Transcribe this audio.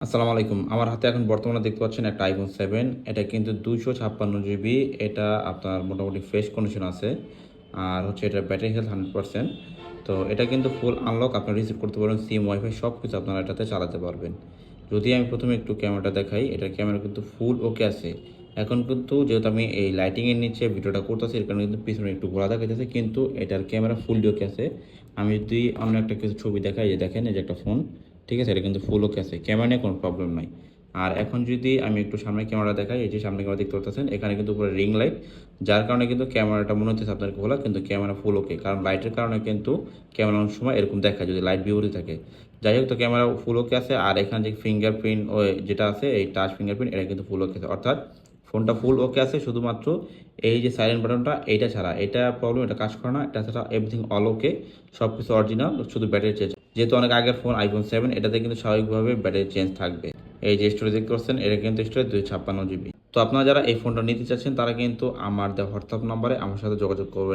আসসালামু আলাইকুম। আমার হাতে এখন বর্তমানে দেখতে পাচ্ছেন একটা iPhone 7। এটা কিন্তু 256 জিবি। এটা আপনার মোটামুটি ফ্রেশ কন্ডিশন আছে। আর হচ্ছে এটার ব্যাটারি হেলথ 100%। তো এটা কিন্তু ফুল আনলক আপনি রিসেট করতে পারবেন। সিম, ওয়াইফাই সবকিছু আপনারা এটাতে চালাতে পারবেন। যদি আমি প্রথমে একটু ক্যামেরাটা দেখাই, এটার ক্যামেরা কিন্তু ফুল ওকে আছে। এখন কিন্তু যেহেতু আমি এই লাইটিং এর নিচে ভিডিওটা করতেছি, এর কারণে কিন্তু পিছনে একটু ঘোলা দেখাইতেছে, কিন্তু এটার ক্যামেরা ফুললি ওকে আছে। আমি যদি অন্য একটা কিছু ছবি দেখাই, এই যে দেখেন এই যে একটা ফোন, ঠিক আছে? এটা কিন্তু ফুল ওকে আছে। ক্যামেরা নিয়ে কোনো প্রবলেম নাই। আর এখন যদি আমি একটু সামনে ক্যামেরা দেখাই, এই যে সামনে ক্যামেরা দেখতে পাচ্ছেন, এখানে কিন্তু পুরো রিং লাইট, যার কারণে কিন্তু ক্যামেরাটা মনে হচ্ছে আপনার খোলা, কিন্তু ক্যামেরা ফুল ওকে। কারণ লাইটের কারণে কিন্তু ক্যামেরা অনেক সময় এরকম দেখায় যদি লাইট বিপরীত থাকে। যাই হোক, তো ক্যামেরা ফুল ওকে আছে। আর এখানে যে ফিঙ্গারপ্রিন্ট ও যেটা আছে, এই টাচ ফিঙ্গারপ্রিন্ট, এটা কিন্তু ফুল ওকে আছে। অর্থাৎ ফোনটা ফুল ওকে আছে, শুধুমাত্র এই যে সাইলেন্ট বাটনটা এইটা ছাড়া, এটা প্রবলেম, এটা কাজ করে না। এটা ছাড়া এভরিথিং অল ওকে, সব কিছু অরিজিনাল, শুধু ব্যাটারি চেঞ্জ। যেহেতু অনেক আগের ফোন iPhone 7, এটাতে কিন্তু স্বাভাবিকভাবে ব্যাটারি চেঞ্জ থাকবে। এই যে স্টোরেজ দেখতে পাচ্ছেন, এটা কিন্তু স্টোরেজ 256 জিবি। তো আপনারা যারা এই ফোনটা নিতে চাচ্ছেন, তারা কিন্তু আমার দেওয়া হোয়াটসঅ্যাপ নাম্বারে আমার সাথে যোগাযোগ করবেন।